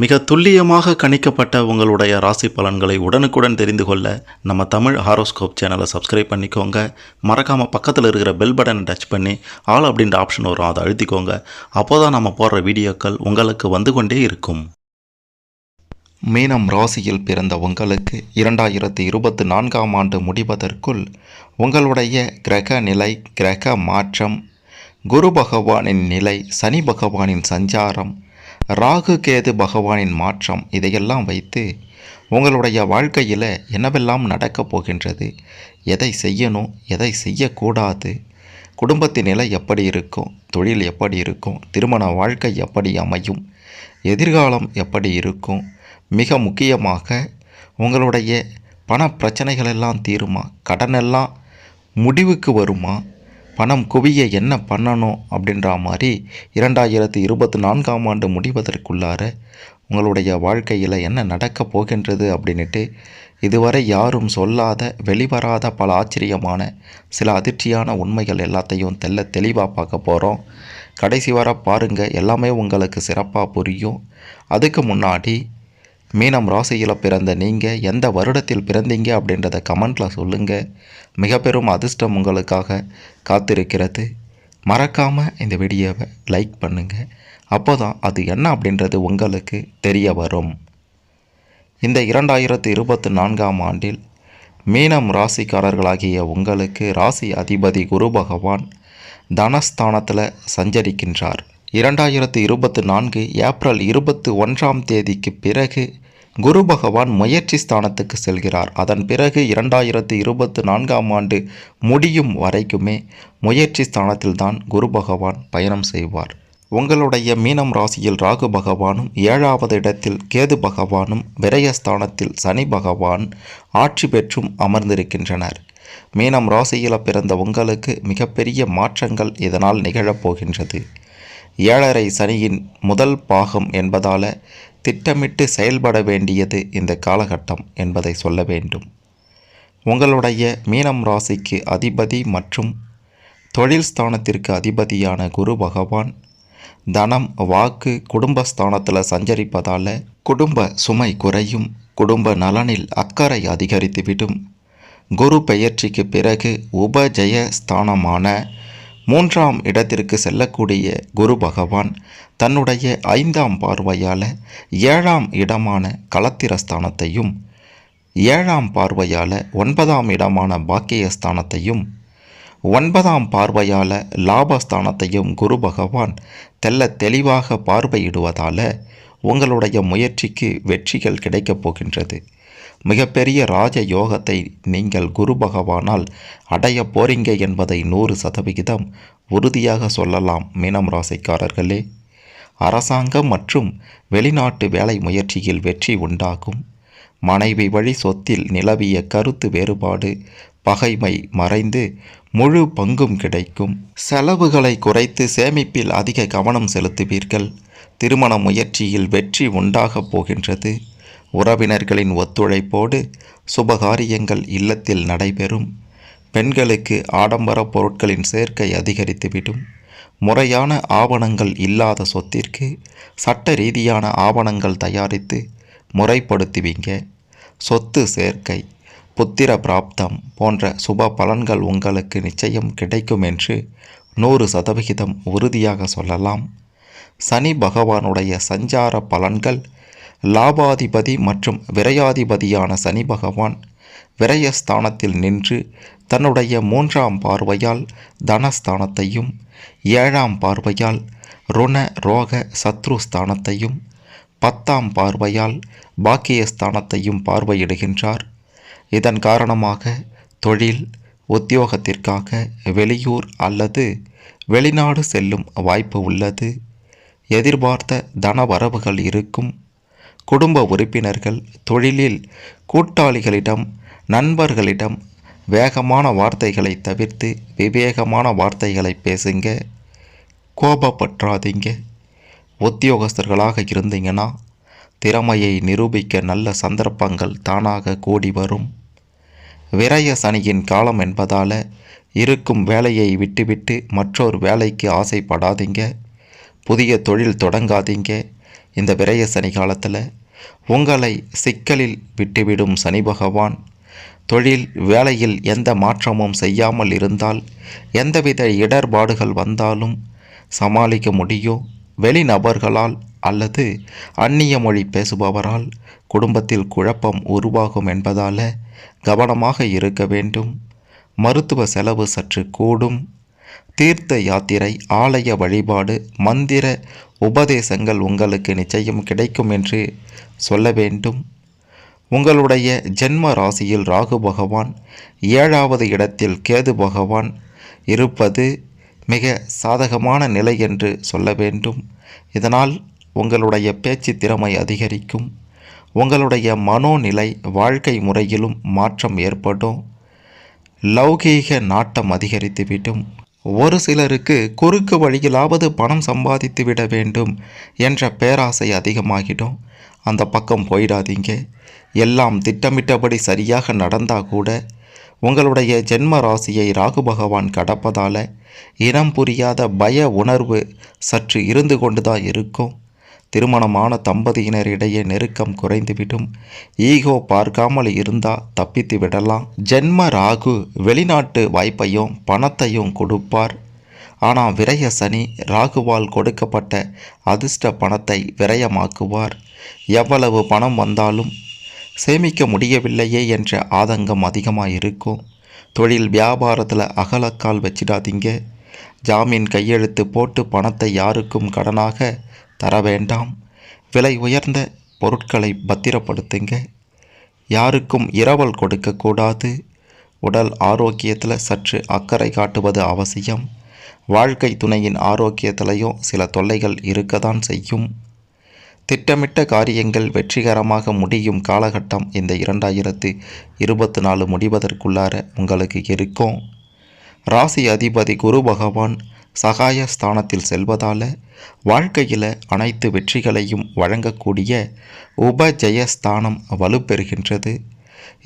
மிக துல்லியமாக கணிக்கப்பட்ட உங்களுடைய ராசி பலன்களை உடனுக்குடன் தெரிந்து கொள்ள நம்ம தமிழ் ஹாரோஸ்கோப் சேனலை சப்ஸ்கிரைப் பண்ணிக்கோங்க. மறக்காமல் பக்கத்தில் இருக்கிற பெல் பட்டனை டச் பண்ணி ஆல் அப்படின்ற ஆப்ஷன் வரும், அதை அழுத்திக்கோங்க. அப்போ தான் நம்ம போடுற வீடியோக்கள் உங்களுக்கு வந்து கொண்டே இருக்கும். மீனம் ராசியில் பிறந்த உங்களுக்கு 2024ஆம் ஆண்டு முடிவதற்குள் உங்களுடைய கிரக நிலை, கிரக மாற்றம், குரு பகவானின் நிலை, சனி பகவானின் சஞ்சாரம், ராகு கேது பகவானின் மாற்றம், இதையெல்லாம் வைத்து உங்களுடைய வாழ்க்கையில் என்னவெல்லாம் நடக்கப் போகின்றது, எதை செய்யணும், எதை செய்யக்கூடாது, குடும்பத்தின் நிலை எப்படி இருக்கும், தொழில் எப்படி இருக்கும், திருமண வாழ்க்கை எப்படி அமையும், எதிர்காலம் எப்படி இருக்கும், மிக முக்கியமாக உங்களுடைய பண பிரச்சனைகளெல்லாம் தீருமா, கடனெல்லாம் முடிவுக்கு வருமா, பணம் குவிய என்ன பண்ணணும் அப்படின்ற மாதிரி 2024ஆம் ஆண்டு முடிவதற்குள்ளார உங்களுடைய வாழ்க்கையில் என்ன நடக்கப் போகின்றது அப்படின்ட்டு இதுவரை யாரும் சொல்லாத, வெளிவராத பல ஆச்சரியமான சில அதிர்ச்சியான உண்மைகள் எல்லாத்தையும் தெளிவாக பார்க்க போகிறோம். கடைசி வர பாருங்கள், எல்லாமே உங்களுக்கு சிறப்பாக புரியும். அதுக்கு முன்னாடி மீனம் ராசியில் பிறந்த நீங்கள் எந்த வருடத்தில் பிறந்தீங்க அப்படின்றத கமெண்ட்டில் சொல்லுங்கள். மிக பெரும் அதிர்ஷ்டம் உங்களுக்காக காத்திருக்கிறது. மறக்காமல் இந்த வீடியோவை லைக் பண்ணுங்கள். அப்போ தான் அது என்ன அப்படின்றது உங்களுக்கு தெரிய வரும். இந்த 2024ஆம் ஆண்டில் மீனம் ராசிக்காரர்களாகிய உங்களுக்கு ராசி அதிபதி குரு பகவான் தனஸ்தானத்தில் சஞ்சரிக்கின்றார். 2024 ஏப்ரல் 21ஆம் தேதிக்கு பிறகு குரு பகவான் முயற்சி ஸ்தானத்துக்கு செல்கிறார். அதன் பிறகு 2024ஆம் ஆண்டு முடியும் வரைக்குமே முயற்சி ஸ்தானத்தில் தான் குரு பகவான் பயணம் செய்வார். உங்களுடைய மீனம் ராசியில் ராகு பகவானும் 7வது இடத்தில் கேது பகவானும் விரயஸ்தானத்தில் சனி பகவான் ஆட்சி பெற்றும் அமர்ந்திருக்கின்றனர். மீனம் ராசியில் பிறந்த உங்களுக்கு மிகப்பெரிய மாற்றங்கள் இதனால் நிகழப்போகின்றது. 7.5 சனியின் முதல் பாகம் என்பதால் திட்டமிட்டு செயல்பட வேண்டியது இந்த காலகட்டம் என்பதை சொல்ல வேண்டும். உங்களுடைய மீனம் ராசிக்கு அதிபதி மற்றும் தொழில் ஸ்தானத்திற்கு அதிபதியான குரு பகவான் தனம், வாக்கு, குடும்பஸ்தானத்தில் சஞ்சரிப்பதால் குடும்ப சுமை குறையும், குடும்ப நலனில் அக்கறை அதிகரித்துவிடும். குரு பெயர்ச்சிக்கு பிறகு உபஜய ஸ்தானமான 3ஆம் இடத்திற்கு செல்லக்கூடிய குரு பகவான் தன்னுடைய 5ஆம் பார்வையால் 7ஆம் இடமான களத்திரஸ்தானத்தையும் 7ஆம் பார்வையால் 9ஆம் இடமான பாக்கியஸ்தானத்தையும் 9ஆம் பார்வையால் லாபஸ்தானத்தையும் குரு பகவான் தெளிவாக பார்வையிடுவதால் உங்களுடைய முயற்சிக்கு வெற்றிகள் கிடைக்கப் போகின்றது. மிகப்பெரிய ராஜ யோகத்தை நீங்கள் குரு பகவானால் அடைய போறீங்க என்பதை 100% உறுதியாக சொல்லலாம். மீனம் ராசிக்காரர்களே, அரசாங்கம் மற்றும் வெளிநாட்டு வேலை முயற்சியில் வெற்றி உண்டாகும். மனைவி வழி சொத்தில் நிலவிய கருத்து வேறுபாடு, பகைமை மறைந்து முழு பங்கும் கிடைக்கும். செலவுகளை குறைத்து சேமிப்பில் அதிக கவனம் செலுத்துவீர்கள். திருமண முயற்சியில் வெற்றி உண்டாகப் போகின்றது. உறவினர்களின் ஒத்துழைப்போடு சுபகாரியங்கள் இல்லத்தில் நடைபெறும். பெண்களுக்கு ஆடம்பர பொருட்களின் சேர்க்கை அதிகரித்துவிடும். முறையான ஆவணங்கள் இல்லாத சொத்திற்கு சட்ட ரீதியான ஆவணங்கள் தயாரித்து முறைப்படுத்துவீங்க. சொத்து சேர்க்கை, புத்திர பிராப்தம் போன்ற சுப பலன்கள் உங்களுக்கு நிச்சயம் கிடைக்கும் என்று 100% உறுதியாக சொல்லலாம். சனி பகவானுடைய சஞ்சார பலன்கள். லாபாதிபதி மற்றும் விரயாதிபதியான சனி பகவான் விரயஸ்தானத்தில் நின்று தன்னுடைய 3ஆம் பார்வையால் தனஸ்தானத்தையும் 7ஆம் பார்வையால் ருண ரோக சத்ருஸ்தானத்தையும் 10ஆம் பார்வையால் பாக்கியஸ்தானத்தையும் பார்வையிடுகின்றார். இதன் காரணமாக தொழில், உத்தியோகத்திற்காக வெளியூர் அல்லது வெளிநாடு செல்லும் வாய்ப்பு உள்ளது. எதிர்பார்த்த தன வரவுகள் இருக்கும். குடும்ப உறுப்பினர்கள், தொழிலில் கூட்டாளிகளிடம், நண்பர்களிடம் வேகமான வார்த்தைகளை தவிர்த்து விவேகமான வார்த்தைகளை பேசுங்க. கோபப்பற்றாதீங்க. உத்தியோகஸ்தர்களாக இருந்தீங்கன்னா திறமையை நிரூபிக்க நல்ல சந்தர்ப்பங்கள் தானாக கூடி வரும். விரய சனியின் காலம் என்பதால் இருக்கும் வேலையை விட்டுவிட்டு மற்றொரு வேலைக்கு ஆசைப்படாதீங்க. புதிய தொழில் தொடங்காதீங்க. இந்த விரய சனி காலத்தில் உங்களை சிக்கலில் விட்டுவிடும் சனி பகவான் தொழில் வேலையில் எந்த மாற்றமும் செய்யாமல் இருந்தால் எந்தவித இடர்பாடுகள் வந்தாலும் சமாளிக்க முடியும். வெளிநபர்களால் அல்லது அந்நிய மொழி பேசுபவரால் குடும்பத்தில் குழப்பம் உருவாகும் என்பதால் கவனமாக இருக்க வேண்டும். மருத்துவ செலவு சற்று கூடும். தீர்த்த யாத்திரை, ஆலய வழிபாடு, மந்திர உபதேசங்கள் உங்களுக்கு நிச்சயம் கிடைக்கும் என்று சொல்ல வேண்டும். உங்களுடைய ஜென்ம ராசியில் ராகு பகவான் 7வது இடத்தில் கேது பகவான் இருப்பது மிக சாதகமான நிலை என்று சொல்ல வேண்டும். இதனால் உங்களுடைய பேச்சு திறமை அதிகரிக்கும். உங்களுடைய மனோநிலை, வாழ்க்கை முறையிலும் மாற்றம் ஏற்படும். லௌகீக நாட்டம் அதிகரித்துவிடும். ஒரு சிலருக்கு குறுக்கு வழியிலாவது பணம் சம்பாதித்து விட வேண்டும் என்ற பேராசை அதிகமாகிடும். அந்த பக்கம் போயிடாதீங்க. எல்லாம் திட்டமிட்டபடி சரியாக நடந்தால் கூட உங்களுடைய ஜென்ம ராசியை ராகு பகவான் கடப்பதால் இனம் புரியாத பய உணர்வு சற்று இருந்து கொண்டுதான் இருக்கும். திருமணமான தம்பதியினரிடையே நெருக்கம் குறைந்துவிடும். ஈகோ பார்க்காமல் இருந்தால் தப்பித்து விடலாம். ஜென்ம ராகு வெளிநாட்டு வாய்ப்பையும் பணத்தையும் கொடுப்பார். ஆனால் விரய சனி ராகுவால் கொடுக்கப்பட்ட அதிர்ஷ்ட பணத்தை விரயமாக்குவார். எவ்வளவு பணம் வந்தாலும் சேமிக்க முடியவில்லையே என்ற ஆதங்கம் அதிகமாக இருக்கும். தொழில் வியாபாரத்தில் அகலக்கால் வச்சிடாதீங்க. ஜாமீன் கையெழுத்து போட்டு பணத்தை யாருக்கும் கடனாக தர வேண்டாம். விலை உயர்ந்த பொருட்களை பத்திரப்படுத்துங்க. யாருக்கும் இரவல் கொடுக்கக்கூடாது. உடல் ஆரோக்கியத்தில் சற்று அக்கறை காட்டுவது அவசியம். வாழ்க்கை துணையின் ஆரோக்கியத்திலையும் சில தொல்லைகள் இருக்கத்தான் செய்யும். திட்டமிட்ட காரியங்கள் வெற்றிகரமாக முடியும் காலகட்டம் இந்த 2024 முடிவதற்குள்ளார உங்களுக்கு இருக்கும். ராசி அதிபதி குரு பகவான் சகாய ஸ்தானத்தில் செல்வதால் வாழ்க்கையில் அனைத்து வெற்றிகளையும் வழங்கக்கூடிய உபஜயஸ்தானம் வலுப்பெறுகின்றது.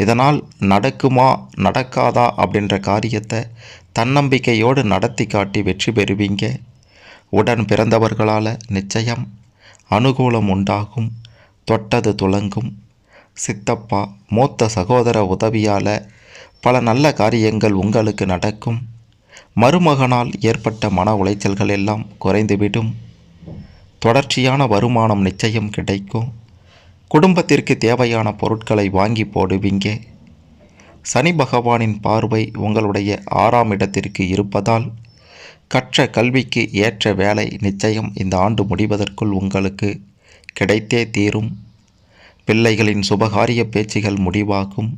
இதனால் நடக்குமா நடக்காதா அப்படின்ற காரியத்தை தன்னம்பிக்கையோடு நடத்தி காட்டி வெற்றி பெறுவீங்க. உடன் பிறந்தவர்களால் நிச்சயம் அனுகூலம் உண்டாகும். தொட்டது துலங்கும். சித்தப்பா, மூத்த சகோதர உதவியால் பல நல்ல காரியங்கள் உங்களுக்கு நடக்கும். மருமகனால் ஏற்பட்ட மன உளைச்சல்கள் எல்லாம் குறைந்துவிடும். தொடர்ச்சியான வருமானம் நிச்சயம் கிடைக்கும். குடும்பத்திற்கு தேவையான பொருட்களை வாங்கி போடுவீங்க. சனி பகவானின் பார்வை உங்களுடைய 6ஆம் இடத்திற்கு இருப்பதால் கற்ற கல்விக்கு ஏற்ற வேலை நிச்சயம் இந்த ஆண்டு முடிவதற்குள் உங்களுக்கு கிடைத்தே தீரும். பிள்ளைகளின் சுபகாரிய பேச்சுகள் முடிவாகும்.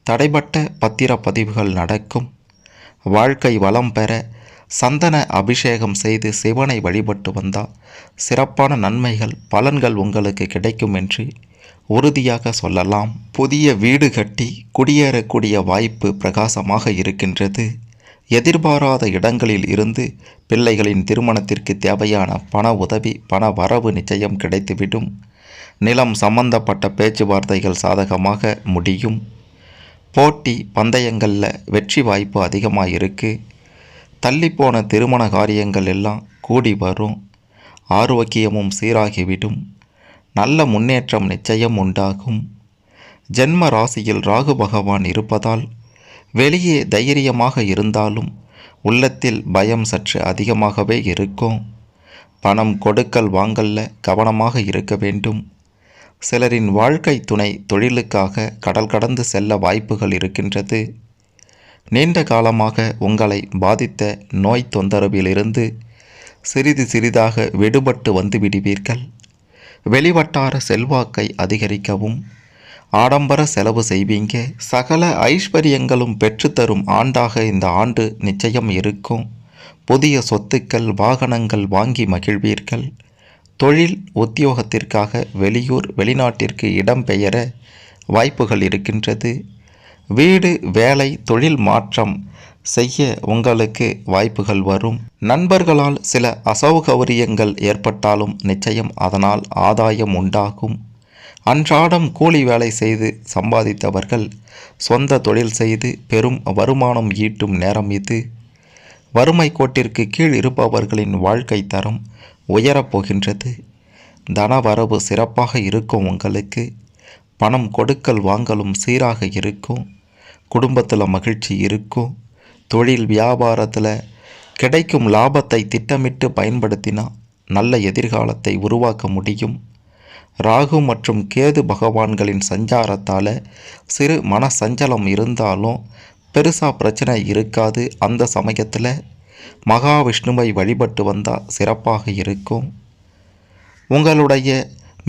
தடைபட்ட பத்திரப்பதிவுகள் நடக்கும். வாழ்க்கை வளம் பெற சந்தன அபிஷேகம் செய்து சிவனை வழிபட்டு வந்தால் சிறப்பான நன்மைகள் பலன்கள் உங்களுக்கு கிடைக்கும் என்று உறுதியாக சொல்லலாம். புதிய வீடு கட்டி குடியேறக்கூடிய வாய்ப்பு பிரகாசமாக இருக்கின்றது. எதிர்பாராத இடங்களில் இருந்து பிள்ளைகளின் திருமணத்திற்கு தேவையான பண உதவி, பண வரவு நிச்சயம் கிடைத்துவிடும். நிலம் சம்பந்தப்பட்ட பேச்சுவார்த்தைகள் சாதகமாக முடியும். போட்டி பந்தயங்களில் வெற்றி வாய்ப்பு அதிகமாக இருக்குது. தள்ளிப்போன திருமண காரியங்கள் எல்லாம் கூடி வரும். ஆரோக்கியமும் சீராகிவிடும். நல்ல முன்னேற்றம் நிச்சயம் உண்டாகும். ஜென்ம ராசியில் ராகு பகவான் இருப்பதால் வெளியே தைரியமாக இருந்தாலும் உள்ளத்தில் பயம் சற்று அதிகமாகவே இருக்கும். பணம் கொடுக்கல் வாங்கல்ல கவனமாக இருக்க வேண்டும். சிலரின் வாழ்க்கை துணை தொழிலுக்காக கடல் கடந்து செல்ல வாய்ப்புகள் இருக்கின்றது. நீண்ட காலமாக உங்களை பாதித்த நோய் தொந்தரவிலிருந்து சிறிது சிறிதாக விடுபட்டு வந்து விடுவீர்கள். வெளிவட்டார செல்வாக்கை அதிகரிக்கவும் ஆடம்பர செலவு செய்வீங்க. சகல ஐஸ்வர்யங்களும் பெற்றுத்தரும் ஆண்டாக இந்த ஆண்டு நிச்சயம் இருக்கும். புதிய சொத்துக்கள், வாகனங்கள் வாங்கி மகிழ்வீர்கள். தொழில் உத்தியோகத்திற்காக வெளியூர் வெளிநாட்டிற்கு இடம்பெயர வாய்ப்புகள் இருக்கின்றது. வீடு, வேலை, தொழில் மாற்றம் செய்ய உங்களுக்கு வாய்ப்புகள் வரும். நண்பர்களால் சில அசௌகரியங்கள் ஏற்பட்டாலும் நிச்சயம் அதனால் ஆதாயம் உண்டாகும். அன்றாடம் கூலி வேலை செய்து சம்பாதித்தவர்கள் சொந்த தொழில் செய்து பெரும் வருமானம் ஈட்டும் நேரம் இது. வறுமை கோட்டிற்கு கீழ் இருப்பவர்களின் வாழ்க்கை தரம் உயரப்போகின்றது. தனவரவு சிறப்பாக இருக்கும். உங்களுக்கு பணம் கொடுக்கல் வாங்கலும் சீராக இருக்கும். குடும்பத்தில் மகிழ்ச்சி இருக்கும். தொழில் வியாபாரத்தில் கிடைக்கும் லாபத்தை திட்டமிட்டு பயன்படுத்தினா நல்ல எதிர்காலத்தை உருவாக்க முடியும். ராகு மற்றும் கேது பகவான்களின் சஞ்சாரத்தால் சிறு மன சஞ்சலம் இருந்தாலும் பெருசாக பிரச்சனை இருக்காது. அந்த சமயத்தில் மகாவிஷ்ணுவை வழிபட்டு வந்தால் சிறப்பாக இருக்கும். உங்களுடைய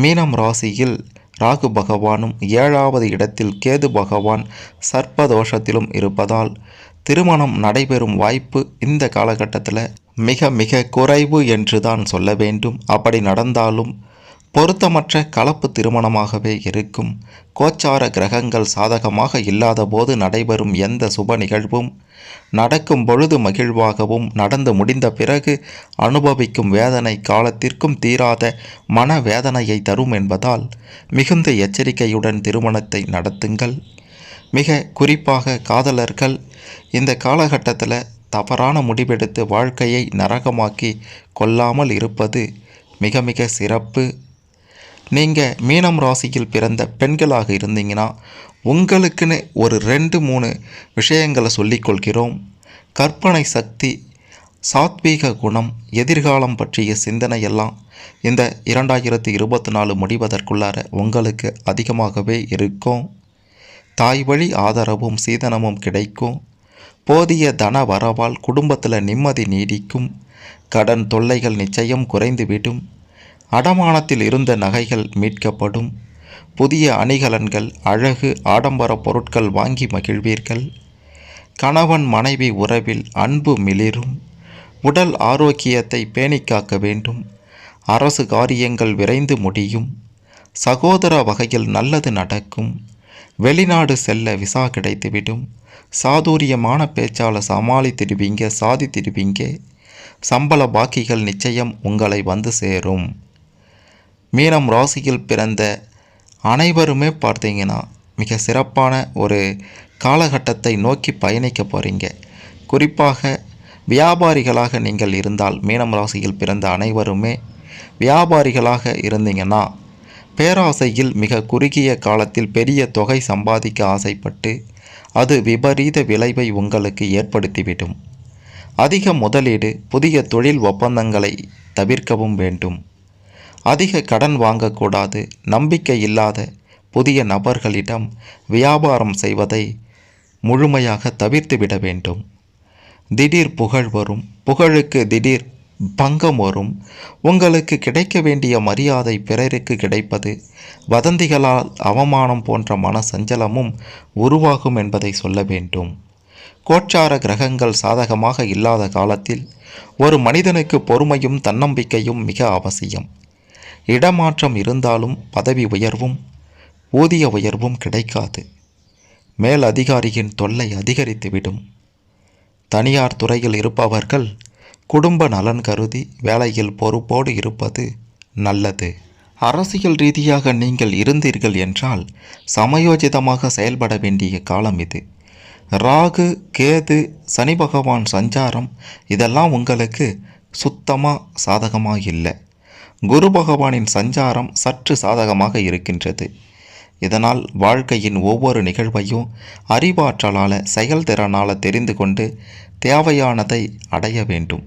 மீனம் ராசியில் ராகு பகவானும் 7வது இடத்தில் கேது பகவான் சர்ப்பதோஷத்திலும் இருப்பதால் திருமணம் நடைபெறும் வாய்ப்பு இந்த காலகட்டத்தில் மிக மிக குறைவு என்று தான் சொல்ல வேண்டும். அப்படி நடந்தாலும் பொருத்தமற்ற கலப்பு திருமணமாகவே இருக்கும். கோச்சார கிரகங்கள் சாதகமாக இல்லாத போது நடைபெறும் எந்த சுப நிகழ்வும் நடக்கும் பொழுது மகிழ்வாகவும், நடந்து முடிந்த பிறகு அனுபவிக்கும் வேதனை காலத்திற்கும் தீராத மன வேதனையை தரும் என்பதால் மிகுந்த எச்சரிக்கையுடன் திருமணத்தை நடத்துங்கள். மிக குறிப்பாக காதலர்கள் இந்த காலகட்டத்தில் தவறான முடிவெடுத்து வாழ்க்கையை நரகமாக்கி கொள்ளாமல் இருப்பது மிக மிக சிறப்பு. நீங்கள் மீனம் ராசியில் பிறந்த பெண்களாக இருந்தீங்கன்னா உங்களுக்குன்னு ஒரு 2-3 விஷயங்களை சொல்லிக்கொள்கிறோம். கற்பனை சக்தி, சாத்வீக குணம், எதிர்காலம் பற்றிய சிந்தனையெல்லாம் இந்த 2024 முடிவதற்குள்ளார உங்களுக்கு அதிகமாகவே இருக்கும். தாய் வழி ஆதரவும் சீதனமும் கிடைக்கும். போதிய தன வரவால் குடும்பத்தில் நிம்மதி நீடிக்கும். கடன் தொல்லைகள் நிச்சயம் குறைந்துவிடும். அடமானத்தில் இருந்த நகைகள் மீட்கப்படும். புதிய அணிகலன்கள், அழகு, ஆடம்பர பொருட்கள் வாங்கி மகிழ்வீர்கள். கணவன் மனைவி உறவில் அன்பு மிளிரும். உடல் ஆரோக்கியத்தை பேணிக் காக்க வேண்டும். அரசு காரியங்கள் விரைந்து முடியும். சகோதர வகையில் நல்லது நடக்கும். வெளிநாடு செல்ல விசா கிடைத்துவிடும். சாதுரியமான பேச்சால் சமாளித்திடுவீங்க, சாதித்திடுவீங்க. சம்பள பாக்கிகள் நிச்சயம் உங்களை வந்து சேரும். மீனம் ராசியில் பிறந்த அனைவருமே பார்த்தீங்கன்னா மிக சிறப்பான ஒரு காலகட்டத்தை நோக்கி பயணிக்க போகிறீங்க. குறிப்பாக வியாபாரிகளாக நீங்கள் இருந்தால், மீனம் ராசியில் பிறந்த அனைவருமே வியாபாரிகளாக இருந்தீங்கன்னா பேராசையில் மிக குறுகிய காலத்தில் பெரிய தொகை சம்பாதிக்க ஆசைப்பட்டு அது விபரீத விளைவை உங்களுக்கு ஏற்படுத்திவிடும். அதிக முதலீடு, புதிய தொழில் ஒப்பந்தங்களை தவிர்க்கவும் வேண்டும். அதிக கடன் வாங்கக்கூடாது. நம்பிக்கை இல்லாத புதிய நபர்களிடம் வியாபாரம் செய்வதை முழுமையாக தவிர்த்துவிட வேண்டும். திடீர் புகழ் வரும். புகழுக்கு திடீர் பங்கம் வரும். உங்களுக்கு கிடைக்க வேண்டிய மரியாதை பிறருக்கு கிடைப்பது, வதந்திகளால் அவமானம் போன்ற மன சஞ்சலமும் உருவாகும் என்பதை சொல்ல வேண்டும். கோச்சார கிரகங்கள் சாதகமாக இல்லாத காலத்தில் ஒரு மனிதனுக்கு பொறுமையும் தன்னம்பிக்கையும் மிக அவசியம். இடமாற்றம் இருந்தாலும் பதவி உயர்வும் ஊதிய உயர்வும் கிடைக்காது. மேல் அதிகாரியின் தொல்லை அதிகரித்துவிடும். தனியார் துறையில் இருப்பவர்கள் குடும்ப நலன் கருதி வேலையில் பொறுப்போடு இருப்பது நல்லது. அரசியல் ரீதியாக நீங்கள் இருந்தீர்கள் என்றால் சமயோஜிதமாக செயல்பட வேண்டிய காலம் இது. ராகு, கேது, சனி பகவான் சஞ்சாரம் இதெல்லாம் உங்களுக்கு சுத்தமாக சாதகமாக இல்லை. குரு பகவானின் சஞ்சாரம் சற்று சாதகமாக இருக்கின்றது. இதனால் வாழ்க்கையின் ஒவ்வொரு நிகழ்வையும் அறிவாற்றலால், செயல்திறனால் தெரிந்து கொண்டு தேவையானதை அடைய வேண்டும்.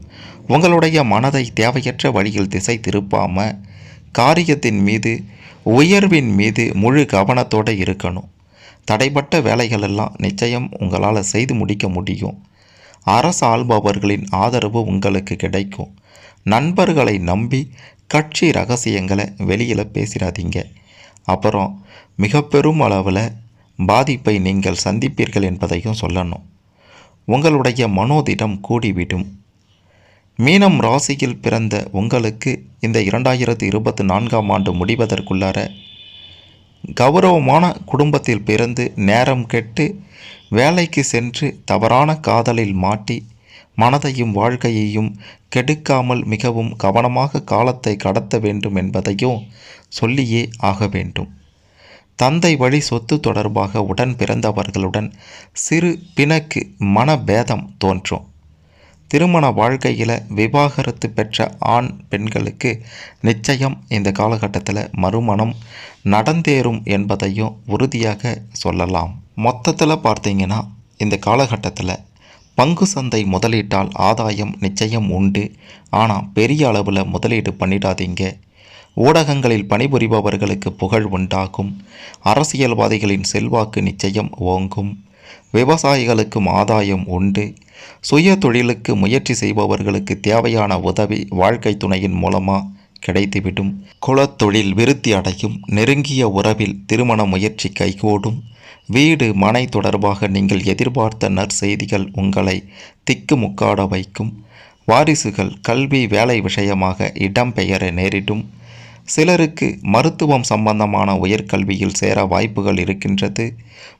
உங்களுடைய மனதை தேவையற்ற வழியில் திசை திருப்பாமல் காரியத்தின் மீது, உயர்வின் மீது முழு கவனத்தோடு இருக்கணும். தடைப்பட்ட வேலைகளெல்லாம் நிச்சயம் உங்களால் செய்து முடிக்க முடியும். அரசு ஆள்பவர்களின் ஆதரவு உங்களுக்கு கிடைக்கும். நண்பர்களை நம்பி கட்சி ரகசியங்களை வெளியில் பேசிடாதீங்க. அப்புறம் மிக பெரும் அளவில் பாதிப்பை நீங்கள் சந்திப்பீர்கள் என்பதையும் சொல்லணும். உங்களுடைய மனோதிடம் கூடிவிடும். மீனம் ராசியில் பிறந்த உங்களுக்கு இந்த 2024ஆம் ஆண்டு முடிவதற்குள்ளார கௌரவமான குடும்பத்தில் பிறந்து நேரம் கெட்டு வேலைக்கு சென்று தவறான காதலில் மாட்டி மனதையும் வாழ்க்கையையும் கெடுக்காமல் மிகவும் கவனமாக காலத்தை கடத்த வேண்டும் என்பதையும் சொல்லியே ஆக வேண்டும். தந்தை வழி சொத்து தொடர்பாக உடன் பிறந்தவர்களுடன் சிறு பிணக்கு, மனபேதம் தோன்றும். திருமண வாழ்க்கையில் விவாகரத்து பெற்ற ஆண் பெண்களுக்கு நிச்சயம் இந்த காலகட்டத்தில் மறுமணம் நடந்தேறும் என்பதையும் உறுதியாக சொல்லலாம். மொத்தத்தில் பார்த்தீங்கன்னா இந்த காலகட்டத்தில் பங்கு சந்தை முதலீட்டால் ஆதாயம் நிச்சயம் உண்டு. ஆனால் பெரிய அளவில் முதலீடு பண்ணிடாதீங்க. ஊடகங்களில் பணிபுரிபவர்களுக்கு புகழ் உண்டாகும். அரசியல்வாதிகளின் செல்வாக்கு நிச்சயம் ஓங்கும். விவசாயிகளுக்கும் ஆதாயம் உண்டு. சுய தொழிலுக்கு முயற்சி செய்பவர்களுக்கு தேவையான உதவி வாழ்க்கை துணையின் மூலமாக கிடைத்துவிடும். குலத்தொழில் விருத்தி அடையும். நெருங்கிய உறவில் திருமண முயற்சி கைகூடும். வீடு மனை தொடர்பாக நீங்கள் எதிர்பார்த்த நற்செய்திகள் உங்களை திக்குமுக்காட வைக்கும். வாரிசுகள் கல்வி வேலை விஷயமாக இடம்பெயர நேரிடும். சிலருக்கு மருத்துவம் சம்பந்தமான உயர்கல்வியில் சேர வாய்ப்புகள் இருக்கின்றது.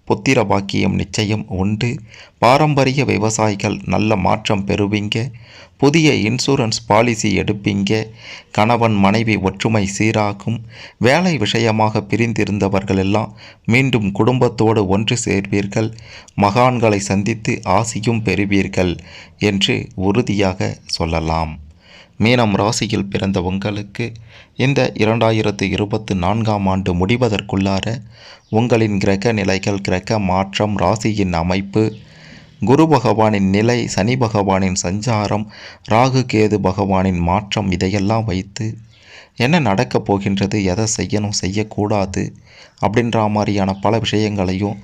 புத்திர பாக்கியம் நிச்சயம் உண்டு. பாரம்பரிய விவசாயிகள் நல்ல மாற்றம் பெறுவீங்க. புதிய இன்சூரன்ஸ் பாலிசி எடுப்பீங்க. கணவன் மனைவி ஒற்றுமை சீராகும். வேலை விஷயமாக பிரிந்திருந்தவர்கள் எல்லாம் மீண்டும் குடும்பத்தோடு ஒன்று சேர்வீர்கள். மகான்களை சந்தித்து ஆசியும் பெறுவீர்கள் என்று உறுதியாக சொல்லலாம். மீனம் ராசியில் பிறந்த உங்களுக்கு இந்த 2024ஆம் ஆண்டு முடிவதற்குள்ளார உங்களின் கிரக நிலைகள், கிரக மாற்றம், ராசியின் அமைப்பு, குரு பகவானின் நிலை, சனி பகவானின் சஞ்சாரம், ராகு கேது பகவானின் மாற்றம் இதையெல்லாம் வைத்து என்ன நடக்கப் போகின்றது, எதை செய்யணும் செய்யக்கூடாது அப்படின்ற மாதிரியான பல விஷயங்களையும்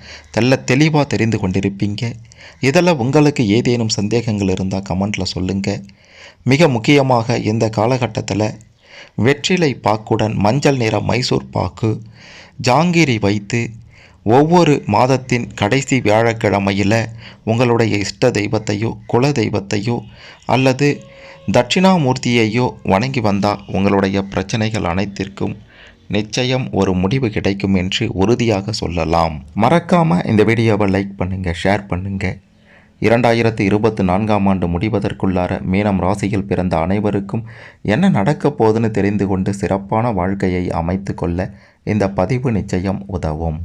தெளிவாக தெரிந்து கொண்டிருப்பீங்க. இதில் உங்களுக்கு ஏதேனும் சந்தேகங்கள் இருந்தால் கமெண்டில் சொல்லுங்கள். மிக முக்கியமாக இந்த காலகட்டத்தில் வெற்றிலை பாக்குடன் மஞ்சள் நிற மைசூர் பாக்கு, ஜாங்கிரி வைத்து ஒவ்வொரு மாதத்தின் கடைசி வியாழக்கிழமையில் உங்களுடைய இஷ்ட தெய்வத்தையோ குல தெய்வத்தையோ அல்லது தட்சிணாமூர்த்தியையோ வணங்கி வந்தால் உங்களுடைய பிரச்சனைகள் அனைத்திற்கும் நிச்சயம் ஒரு முடிவு கிடைக்கும் என்று உறுதியாக சொல்லலாம். மறக்காமல் இந்த வீடியோவை லைக் பண்ணுங்கள், ஷேர் பண்ணுங்கள். 2024ஆம் ஆண்டு முடிவதற்குள்ளார மீனம் ராசியில் பிறந்த அனைவருக்கும் என்ன நடக்கப் போகுதுன்னு தெரிந்து கொண்டு சிறப்பான வாழ்க்கையை அமைத்து கொள்ள இந்த பதிவு நிச்சயம் உதவும்.